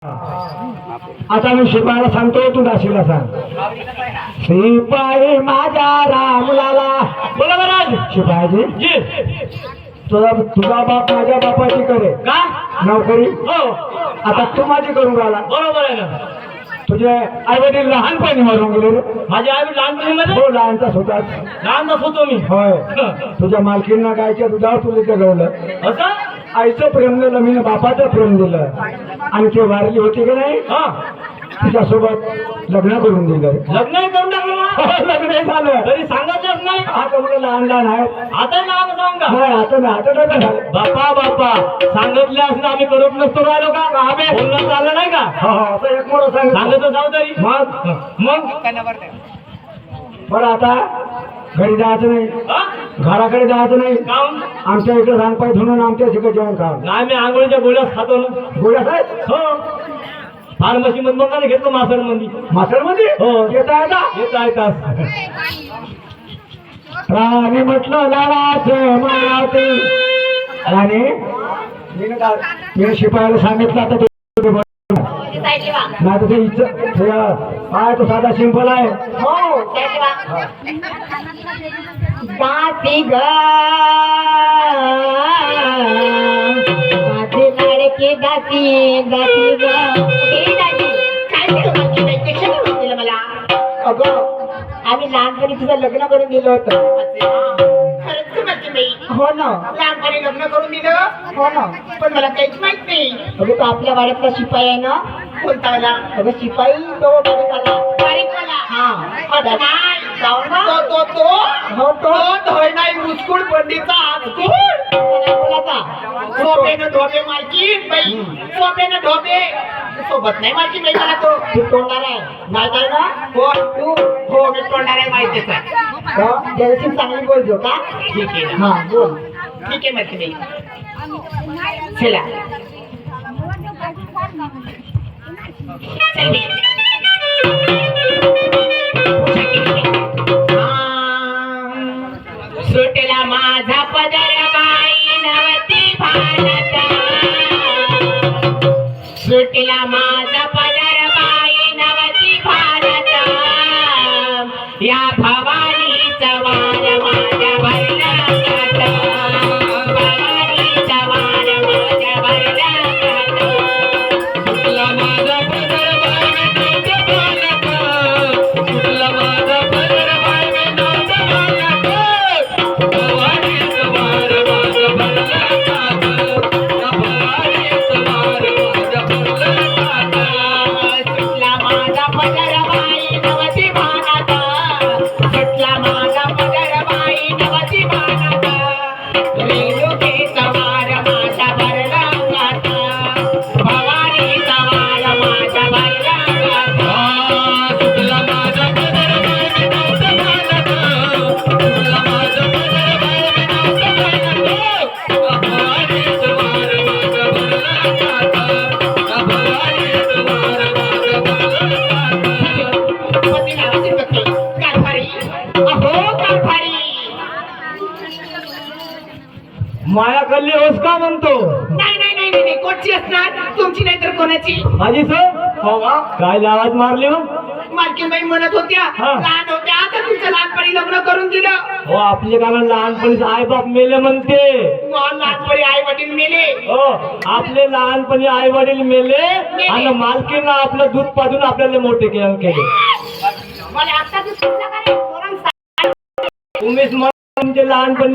आता मी शिपायाला सांगतो, तू दाशीला सांग. शिपाई माझ्या रामलाला. बोला महाराज. शिपायाजी जी, तुझा बाप माझ्या बापाची करे का नोकरी? हो. आता तू माझी करून राहिला. बरोबर आहे ना. तुझे आई वडील लहानपणी मरून गेले रे. माझे आई वडील लहानपणी मध्ये? हो, लहानचाच होता. लहानचाच होतो मी. होय. तुझ्या मालकींना गायच्या दुधावर तुला जगवलं. असं आईचं प्रेम दिलं मी, बापाचं प्रेम दिलं. आणि ते वारली होती की नाही, तिच्यासोबत लग्न करून दिलं. लग्न करून टाकलं? लग्न झालं तरी सांगतच नाही. आता मुलं लहान लहान आहेत. आता नाव सांगा. नाही आता नाही, आता लग्न झालं. बापा बापा सांगितलं असं आम्ही करत नसतो राहिलो का? आम्ही बोलणं चाललं नाही का? असं एक मोठं सांगत जाऊ तरी. मग बरं आता घरी जायचं नाही, घराकडे जायचं नाही. आमच्या इकडे सांग पाय धुणून आमच्या शिकत जेवण खा. नाही मी आंघोळीच्या गोळ्याच खातो ना. गोळ्या काय? हो. फार्मसी मध्ये बघा घेतो मासळ मध्ये. मासळ मध्ये? हो. येता येता येता येता राणी म्हटलं लालाचं माते. राणी मी शिपायाला सांगितलं आता नाही तर ते काय तो साधा सिंपल आहे. हो दाती ग लाडके दाती दाती ग. काय मला? अगं आम्ही लहानपणी तुझं लग्न करून दिलं होतं. हो ना, लहानपणी लग्न करून दिलं. हो ना, पण मला काहीच माहित नाही. अगं तो आपल्या वाड्यातला शिपाई आहे ना. कोणता वाला? अगं शिपाई तो बारीकवाला. बारीकवाला? हा. तो नाही मुस्कुड पंडितचा आजकूड. सोप्यानं ढोबे मालकीन बाई. सोप्यानं ढोबे सोबत नाही मालकीन बाई. मला तो तोंडार आहे माहित आहे ना? हो तू. हो मी तोंडार आहे माहितीच आहे. त्याच्याशी चांगली बोलतो का? ठीक आहे. हा बोल. ठीक आहे मालकीन बाई. चला सुटला माझा पदर बाई नवती भारत. सुटला माझा पदर बाई नवती भारत. या भवानीचा वार माझ्या भरला कात. भवानीचा वार माझ्या भरला कात. सुटला माझा पदर बाई नवती भारत. सुटला माझा पदर बाई नवती भारत. भवानीचा वार माझ्या भरला कात. भवानीचा वार माझ्या भरला कात. सुटला माझा पदर बाई नवती भारत. सुटला माझा पदर बाई नवती भारत. रेणुकेचा वार माझा भरला कात. भवानीचा वार माझा भरला कात. सुटला माझा पदर बाई नवती भारत. सुटला माझा पदर बाई नवती भारत. भवानीचा वार माझा भरला कात. भवानीचा वार माझा भरला कात. पती नावाची व्यक्ती कारभारी. अहो कारभारी माया कल्ली होस का म्हणतो? नाही नाही नाही नाही, कोणची असणार? तुमची नाही तर कोणाची? माझी सर. हो काय लावाज मारली हो? मालकीनबाई म्हणत होत्या लहान होत्या आता तुमचं लहानपणी लग्न करून दिलं. हो आपले कारण लहानपणी आई बाप मेले म्हणते. लहानपणी आई वडील मेले. हो आपले लहानपणी आई वडील मेले आणि मालकीनं आपलं दूध पाजून आपल्याला मोठे केले. मला आता तुम्हीच म्हणजे लहानपणी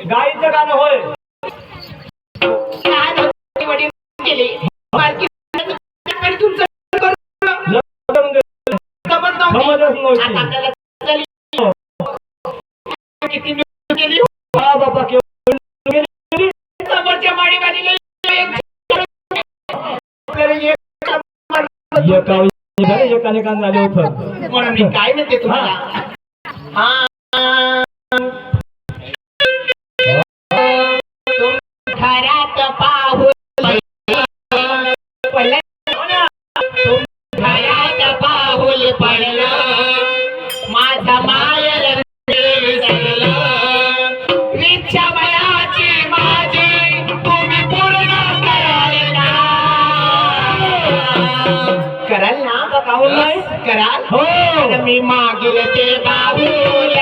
गाईचं गाणं होय. बाबा समोरच्या माडीवाली एकाने कान झाले होतं म्हणून मी काय म्हणते तुम्हाला. घरात पाहून पडलं. घरात पाहून पडलं माझा मायर विचार इच्छा मनाची माझी तुम्ही पूर्ण कराल ना? कराल ना? काहून नाही कराल? हो मी मागील ते बाहुल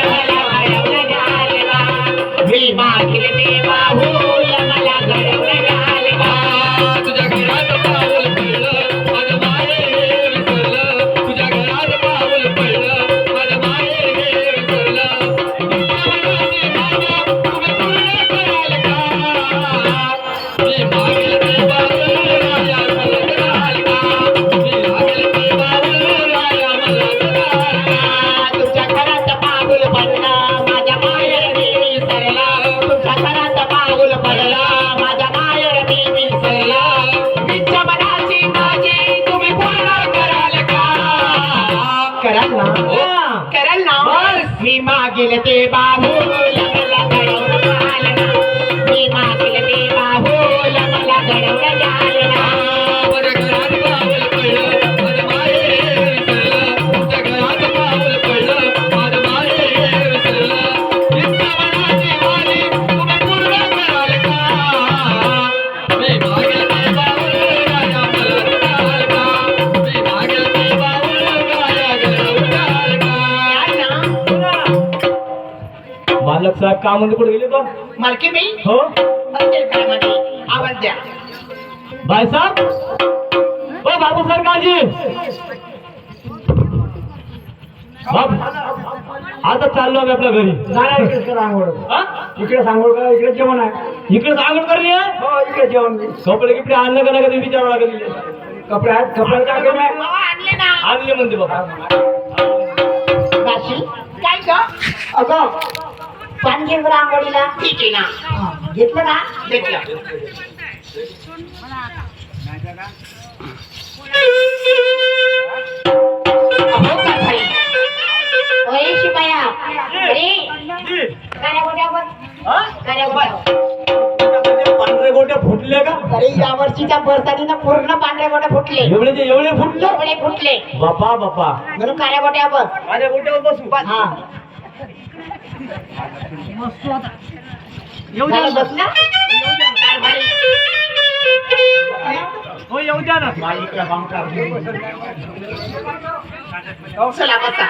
मला घडवलं घाल बा. मी मागील ते बाहुल मला घडवलं घाल बा. तुझ्या घरात पाऊल पडलं माझं माहेर हे विसरलं. तुझ्या घरात पाऊल पडलं माझं माहेर हे विसरलं. तुम्ही पूर्ण कराल का? मी मागील ते बाहुल राजा मला घाल का? मी मागील ते बाहुल राजा मला घाल का? तुझ्या घरात पाऊल पडलं माझ्या माहेर मी विसरला. तुझ्या घरात पाऊल पडलं माझ्या माहेर मी विसरला. इच्छा मनाची माझी तुम्ही पूर्ण कराल का? कराल ना? कराल ना? मी मागील ते बाहुल मला घडवलं घाल ना. मी मागील ते बाहुल मला घडवलं घाल ना. माझ्या घरात पाऊल पडलं माझं माहेर हे विसरलं. तुझ्या घरात पाऊल पडलं माझं माहेर हे विसरलं. इच्छा मनाची माझी तुम्ही पूर्ण कराल का? मी मागील ते बाहुल राजा मला घाल का? मी मागील ते बाहुल राजा घडवलं घाल का? मालक साहेब कामध्ये कुठे गेले बा मालकी मी हो असेल घरामध्ये आवाज द्या. भाई साहब ओ बाबू सरकारजी बाप आता चाललो आम्ही आपल्या घरी नाही इकडे सर आंघोळ हा? इकडे सांगोळ करा इकडे जेवण आहे इकडे सांगून करणे हो इकडे जेवण कपडे गिपडे आणलं का नाही का ते विचारावं लागेल कपडे आहेत कपड्याचा आगे नाही बाबा आणले ना. आणले म्हणते बाबा काशी काय ग? अगं पाणी घे बरं आंघोळीला. ठीक आहे ना. घेतलं का? घेतलं. अहो कारभारी, ओय शिपाया अरे जी. काऱ्या गोट्यावर हा? काऱ्या गोट्यावर पांढरे गोट्या फुटले का अरे या वर्षीच्या बरसातीनं पूर्ण पांढऱ्या गोट्या फुटले. एवढे फुटले एवढे फुटले बापा बापा म्हणून काऱ्या गोट्यावर माझ्या गोट्यावर बसू हा झालं बस ना कारभारी. हो येऊ द्या ना चला बसा.